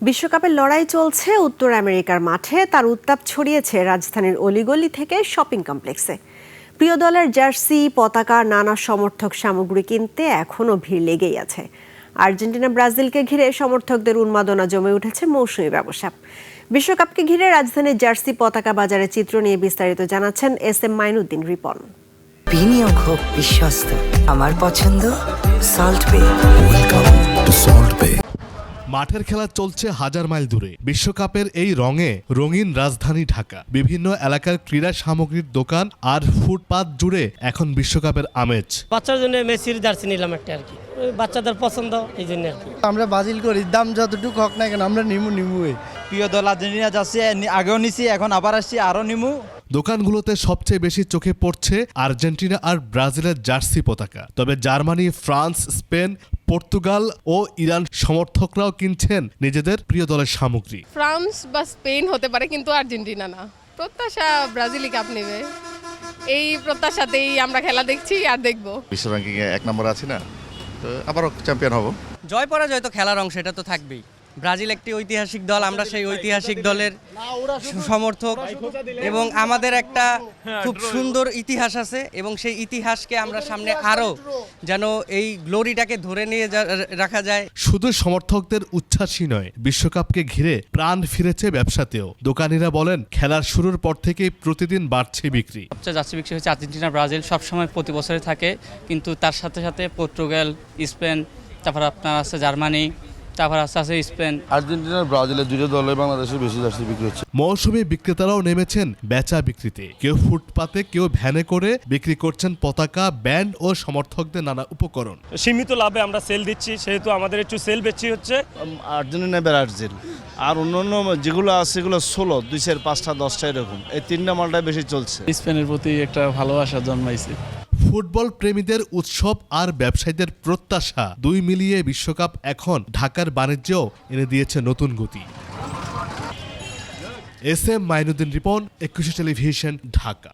বিশ্বকাপের লড়াই চলছে উত্তর আমেরিকার মাঠে। তার উত্তাপ ছড়িয়েছে রাজধানীর অলিগলি থেকে শপিং কমপ্লেক্সে। প্রিয় দলের জার্সি, পতাকা, নানা সমর্থক সামগ্রী কিনতে এখনও ভিড় লেগেই আছে। আর্জেন্টিনা ব্রাজিলকে ঘিরে সমর্থকদের উন্মাদনা জমে উঠেছে মৌসুমী ব্যবসা। বিশ্বকাপকে ঘিরে রাজধানীর জার্সি, পতাকা বাজারের চিত্র নিয়ে বিস্তারিত জানাচ্ছেন SM মাইনুদ্দিন রিপন। বিনিয়োগ হোক বিশ্বস্ত, আমার পছন্দ সল্ট বে। ওয়েলকাম টু সল্ট বে। মাঠের খেলা চলছে হাজার মাইল দূরে। বিশ্বকাপের এই রঙে রঙিন রাজধানী ঢাকা। বিভিন্ন এলাকার ক্রীড়া সামগ্রীর দোকান আর ফুটপাত জুড়ে এখন বিশ্বকাপের আমেজ। বাচ্চার জন্য মেসির জার্সি নিলাম একটা আর কি, বাচ্চাদের পছন্দ এই জন্য আর কি। আমরা বাজিল করি, দাম যতটুকু হোক না কেন আমরা নিমুই। প্রিয় দল আর্জেন্টিনা যাচ্ছে, আগেও নিছি, এখন আবার আসছি, আরও নিমু। দোকানগুলোতে সবচেয়ে বেশি চোখে পড়ছে আর্জেন্টিনা আর ব্রাজিলের জার্সি পতাকা। তবে জার্মানি, ফ্রান্স, স্পেন, পর্তুগাল ও ইরান সমর্থকরাও কিনছেন নিজেদের প্রিয় দলের সামগ্রী। ফ্রান্স বা স্পেন হতে পারে, কিন্তু আর্জেন্টিনা না। প্রত্যাশা ব্রাজিলই কাপ নেবে, এই প্রত্যাশাতেই আমরা খেলা দেখছি আর দেখব। বিশ্ব র্যাঙ্কিংয়ে 1 নম্বরে আছি না, তো আবারও চ্যাম্পিয়ন হব। জয় পরাজয় তো খেলার অংশ, এটা তো থাকবেই। ব্রাজিল একটি ঐতিহাসিক দল, আমরা সেই ঐতিহাসিক দলের সমর্থক এবং আমাদের একটা খুব সুন্দর ইতিহাস আছে এবং সেই ইতিহাসকে আমরা সামনে আরও যেন এই গ্লোরিটাকে ধরে নিয়ে রাখা যায়। শুধু সমর্থকদের উচ্ছ্বাসই নয়, বিশ্বকাপকে ঘিরে প্রাণ ফিরেছে ব্যবসাতেও। দোকানিরা বলেন, খেলার শুরুর পর থেকেই প্রতিদিন বাড়ছে বিক্রি। সবচেয়ে যাচ্ছে বিক্রি হচ্ছে আর্জেন্টিনা, ব্রাজিল সবসময় প্রতি বছরে থাকে, কিন্তু তার সাথে সাথে পর্তুগাল, স্পেন, তারপর আপনার আছে জার্মানি, তারপর আস্তে আস্তে স্পেন। আর্জেন্টিনা ব্রাজিলের দুটো দলে বাংলাদেশে বেশি জার্সি বিক্রি হচ্ছে। মৌসুমী বিক্রেতারাও নেমেছেন বেচা বিক্রিতে। কেউ ফুটপাতে, কেউ ভ্যানে করে বিক্রি করছেন পতাকা, ব্যান্ড ও সমর্থকদের নানা উপকরণ। সীমিত লাভে আমরা সেল দিচ্ছি, সেহেতু আমাদের একটু সেল বেশি হচ্ছে। আর্জেন্টিনা ব্রাজিল আর অন্যান্য যেগুলো আছে সেগুলো 16, 2, 5টা 10টা এরকম, এই 3টা মালটাই বেশি চলছে। স্পেনের প্রতি একটা ভালোবাসা জন্মাইছে। ফুটবল প্রেমীদের উৎসব আর ব্যবসায়ীদের প্রত্যাশা দুই মিলিয়ে বিশ্বকাপ এখন ঢাকার বাণিজ্যেও এনে দিয়েছে নতুন গতি। SM Mainuddin Ripon, 21 television, Dhaka.